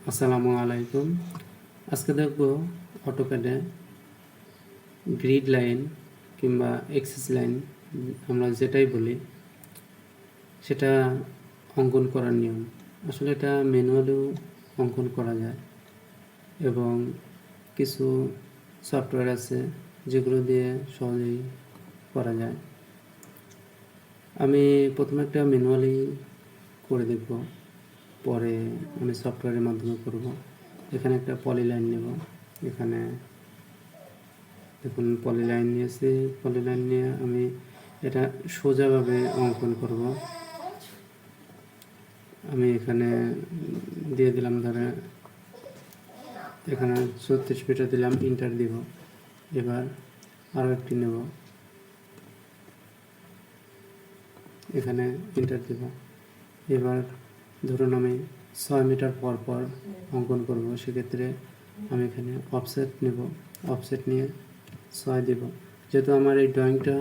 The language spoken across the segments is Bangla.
আসসালামু আলাইকুম। আজকে দেখব অটোক্যাডে গ্রিড লাইন কিংবা এক্সিস লাইন আমরা যেটাই বলি সেটা অঙ্কন করার নিয়ম। আসলে এটা ম্যানুয়ালিও অঙ্কন করা যায় এবং কিছু সফটওয়্যার আছে যেগুলো দিয়ে সহজেই করা যায়। আমি প্রথমে একটা ম্যানুয়ালি করে দেখব, পরে আমি সফটওয়্যারের মাধ্যমে করব। এখানে একটা পলিলাইন নেব, এখানে দেখুন পলিলাইন নিয়েছি। পলিলাইন নিয়ে আমি এটা সোজাভাবে অঙ্কন করব। আমি এখানে দিয়ে দিলাম, ধরে এখানে 36 মিটার দিলাম, ইন্টার দিব। এবার আরও একটি নেব, এখানে ইন্টার দিব। এবার ধরুন আমি 6 মিটার পর পর অঙ্কন করব, সেক্ষেত্রে আমি এখানে অফসেট নেব, অফসেট নিয়ে 6 দেব। যেহেতু আমার এই ড্রয়িংটা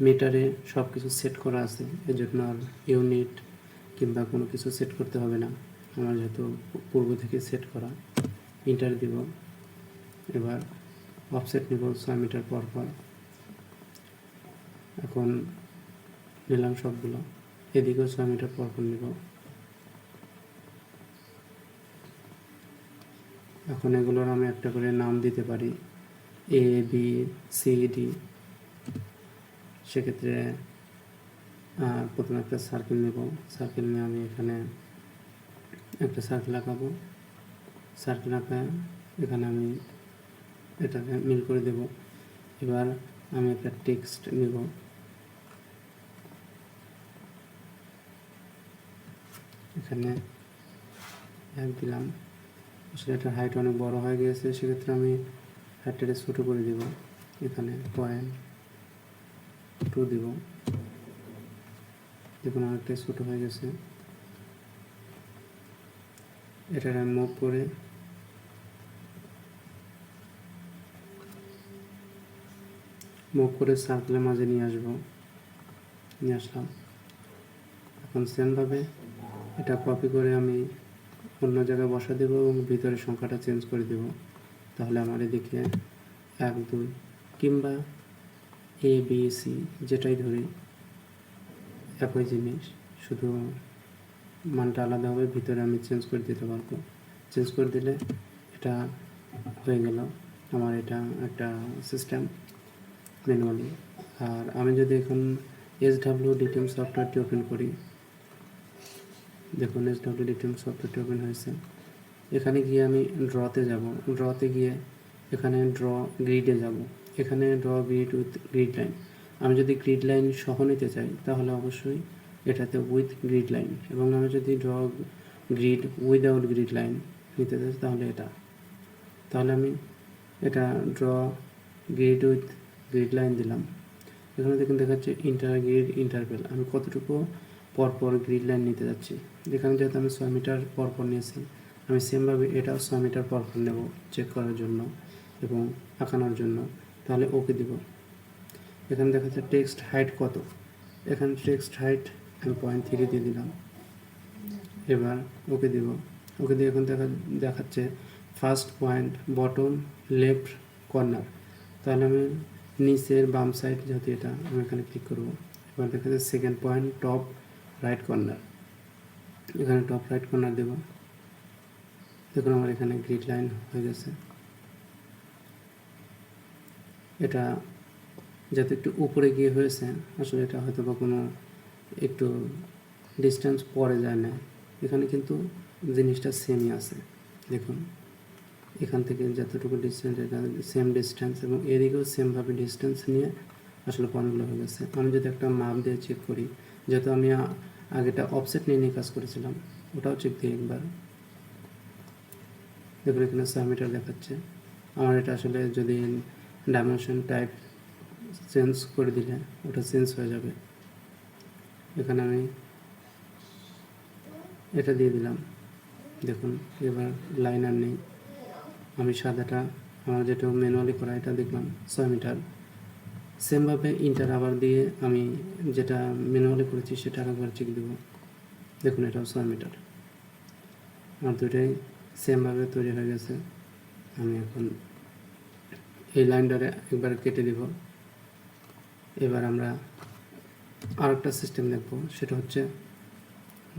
মিটারে সব কিছু সেট করা আছে, এর জন্য আর ইউনিট কিংবা কোনো কিছু সেট করতে হবে না, আমার যেহেতু পূর্ব থেকে সেট করা। ইন্টার দিব। এবার অফসেট নেব 6 মিটার পর পর। এখন নিলাম সবগুলো, এদিকেও 6 মিটার পর পর নেব। এখন এগুলোর আমি একটা করে নাম দিতে পারি, এ বি সি ডি। সেক্ষেত্রে প্রথমে একটা সার্কেল নেব, সার্কেল নিয়ে আমি এখানে একটা সার্কেল আঁকাবো। সার্কেল আঁকা এখানে আমি এটাকে মিল করে দেব। এবার আমি একটা টেক্সট নেব, এখানে এক দিলাম। আসলে এটার হাইট অনেক বড় হয়ে গিয়েছে, সেক্ষেত্রে আমি হাইটটাকে ছোটো করে দেব। এখানে 0.2 দেব। দেখুন অনেকটাই ছোটো হয়ে গেছে। এটার আমি মুভ করে সার্কেলের মাঝে নিয়ে আসলাম। এখন সেমভাবে এটা কপি করে আমি অন্য জায়গায় বসা দেব এবং ভিতরে সংখ্যাটা চেঞ্জ করে দেব। তাহলে আমার এদিকে 1 2 কিংবা এ বি সি যেটাই ধরি একই জিনিস, শুধু মানটা আলাদা হবে, ভিতরে আমি চেঞ্জ করে দিতে পারবো। চেঞ্জ করে দিলে এটা হয়ে গেল আমার এটা একটা সিস্টেম ম্যানুয়ালি। আর আমি যদি এখন SWDTM সফটওয়্যারটি ওপেন করি, দেখুন SWDTM সফটওয়্যারটি ওপেন হয়েছে। এখানে গিয়ে আমি ড্রতে যাব, ড্রতে গিয়ে এখানে ড্র গ্রিডে যাব। এখানে draw grid with grid line. আমি যদি গ্রিড লাইন সহ নিতে চাই তাহলে অবশ্যই এটাতে উইথ গ্রিড লাইন, এবং আমি যদি draw grid without grid line নিতে চাই তাহলে এটা। তাহলে আমি এটা draw grid with grid line দিলাম। এখানে দেখুন দেখাচ্ছে ইন্টার গ্রিড ইন্টারভেল, আমি কতটুকু পরপর গ্রিড লাইন নিতে যাচ্ছি। এখানে যেহেতু আমি 6 মিটার পরপর নিয়েছি, আমি সেমভাবে এটাও 6 মিটার পরপর নেব চেক করার জন্য এবং আঁকানোর জন্য। তাহলে ওকে দিব। এখানে দেখাচ্ছে টেক্সট হাইট কত, এখানে টেক্সট হাইট আমি 0.3 দিয়ে দিলাম। এবার ওকে দিব। ওকে দিয়ে এখন দেখাচ্ছে first point bottom left corner. তাহলে আমি নিচের বাম সাইড, যেহেতু এটা আমি এখানে ক্লিক করব। এবার দেখা যাচ্ছে second point top right corner, এখানে টপ রাইট কর্নার দেব। দেখুন আমার এখানে গ্রিড লাইন হয়ে গেছে। এটা যাতে একটু উপরে গিয়ে হয়েছে, আসলে এটা হয়তো বা কোনো একটু ডিস্টেন্স পরে যায় না, এখানে কিন্তু জিনিসটা সেমই আছে। দেখুন এখান থেকে যতটুকু ডিস্টেন্স, এটা সেম ডিস্টেন্স, এবং এদিকেও সেমভাবে ডিস্টেন্স নিয়ে আসলে পয়েন্টগুলো হয়ে গেছে। আমি যদি একটা মাপ দিয়ে চেক করি, যেহেতু আমি আগেটা অফসেট নিয়ে কাজ করেছিলাম, ওটাও চেক দিই একবার। দেখুন এখানে 6 মিটার দেখাচ্ছে। আমার এটা আসলে যদি ডাইমেনশন টাইপ চেঞ্জ করে দিলে ওটা চেঞ্জ হয়ে যাবে। এখানে আমি এটা দিয়ে দিলাম। দেখুন এবার লাইন আর নেই, আমি সাদাটা আমার যেটা ম্যানুয়ালি করা এটা দেখলাম 6 মিটার। সেমভাবে ইন্টার আবার দিয়ে আমি যেটা ম্যানুয়ালি করেছি সেটা একবার চেক দেব। দেখুন এটাও 6 মিটার। আমার দুইটাই সেমভাবে তৈরি হয়ে গেছে। আমি এখন এই লাইনটারে একবার কেটে দিব। এবার আমরা আরেকটা সিস্টেম দেখব, সেটা হচ্ছে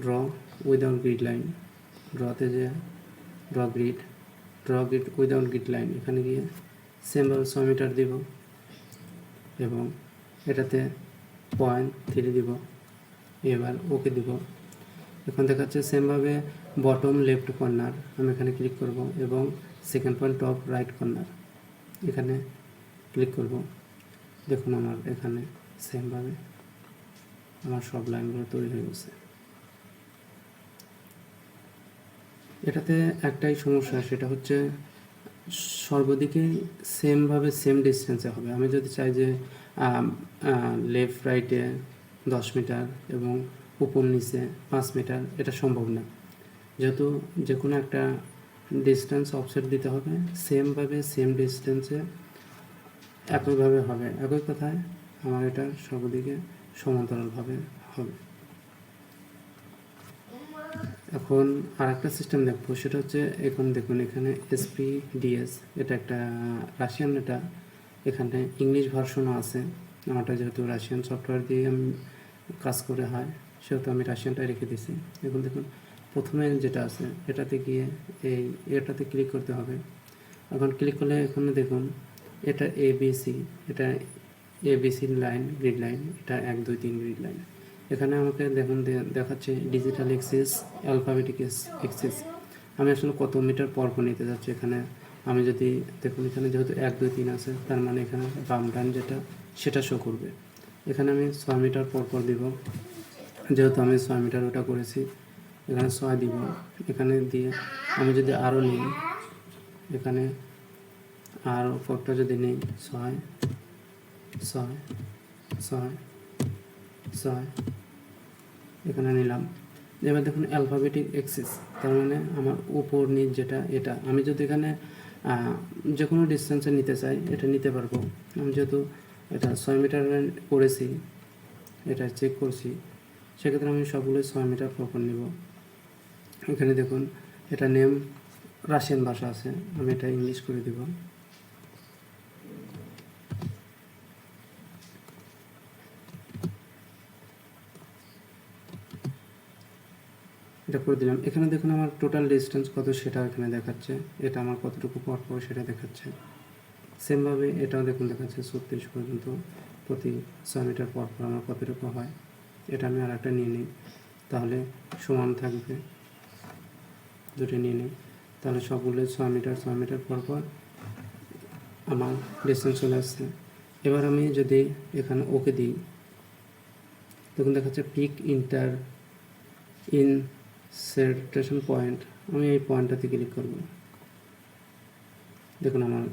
ড্র উইদাউট গ্রিড লাইন। ড্রতে যে draw grid without grid line, এখানে গিয়ে সেমভাবে 6 মিটার দিব এবং এটাতে 0.3 দিব। এবার ওকে দিব। এখন দেখাচ্ছে সেমভাবে বটম লেফট কর্নার, আমি এখানে ক্লিক করব এবং second point top right corner এখানে ক্লিক করব। দেখুন আমার এখানে সেমভাবে আমার সব লাইনগুলো তৈরি হয়ে গেছে। এটাতে একটাই সমস্যা, সেটা হচ্ছে সর্বদিকে সেমভাবে সেম ডিস্টেন্সে হবে। আমি যদি চাই যে লেফট রাইটে 10 মিটার এবং উপর নিচে 5 মিটার, এটা সম্ভব না। যেহেতু যে কোনো একটা ডিস্টেন্স অফসেট দিতে হবে, সেমভাবে সেম ডিস্টেন্সে একইভাবে হবে। একই কথায় আমার এটা সর্বদিকে সমান্তরালভাবে হবে। এখন আর একটা সিস্টেম দেখবো, সেটা হচ্ছে এখন দেখুন এখানে spds, এটা একটা রাশিয়ান, এটা এখানে ইংলিশ ভার্সনও আছে। আমারটা যেহেতু রাশিয়ান সফটওয়্যার দিয়ে আমি কাজ করে হয়, সেহেতু আমি রাশিয়ানটাই রেখে দিয়েছি। এখন দেখুন প্রথমে যেটা আছে এটাতে গিয়ে এটাতে ক্লিক করতে হবে। এখন ক্লিক করলে এখানে দেখুন এটা ABC, এটা ABC লাইন, গ্রিড লাইন, এটা 1 2 3 গ্রিড লাইন। এখানে আমাকে দেখুন দেখাচ্ছে ডিজিটাল এক্সিস, অ্যালফাবেটিক এক্সিস। আমি আসলে কত মিটার পর নিতে যাচ্ছি। এখানে আমি যদি দেখুন এখানে যেহেতু 1 2 3 আছে, তার মানে এখানে বাম ডান যেটা সেটা শো করবে। এখানে আমি 6 মিটার পর দিব, যেহেতু আমি 6 মিটার ওটা করেছি। এখানে 6 দিব, এখানে দিয়ে আমি যদি আরও নিই, এখানে আরও পরটা যদি নিই 6 6 6 6 এখানে নিলাম। এবার দেখুন অ্যালফাবেটিক এক্সিস, তার মানে আমার উপর নিচ যেটা, এটা আমি যদি এখানে যে কোনো ডিস্টেন্সে নিতে চাই এটা নিতে পারবো। আমি যেহেতু এটা 6 মিটার করেছি, এটা চেক করছি, সেক্ষেত্রে আমি সবগুলো 6 মিটার পর নিব। এখানে দেখুন এটা নেম রাশিয়ান ভাষা আছে, আমি এটা ইংলিশ করে দিব। এটা করে দিলাম। এখানে দেখুন আমার টোটাল ডিস্টেন্স কত সেটা এখানে দেখাচ্ছে, এটা আমার কতটুকু পর সেটা দেখাচ্ছে। সেমভাবে এটাও দেখুন দেখাচ্ছে 36 পর্যন্ত, প্রতি 6 মিটার পর আমার কতটুকু হয়। এটা আমি আর একটা নিয়ে নিই, তাহলে সমান থাকবে। দুটো নিয়ে নিই, তাহলে সবগুলো 6 মিটার পর আমার ডিস্টেন্স চলে আসছে। এবার আমি যদি এখানে ওকে দিই, দেখুন দেখাচ্ছে পিক ইনসার্টেশন পয়েন্ট। আমি এই পয়েন্টটাতে ক্লিক করব। দেখুন আমার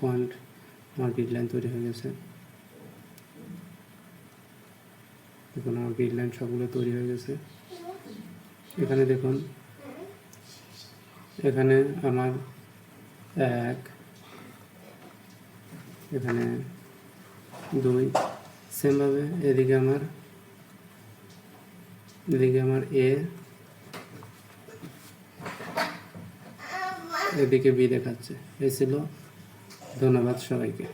পয়েন্ট, আমার গ্রিড লাইন তৈরি হয়ে গেছে। দেখুন আমার গ্রিড লাইন সবগুলো তৈরি হয়ে গেছে। এখানে দেখুন এখানে আমার 1, এখানে 2, সেমভাবে এদিকে আমার এ, এদিকে বি দেখাচ্ছে। এই ছিল। ধন্যবাদ সবাইকে।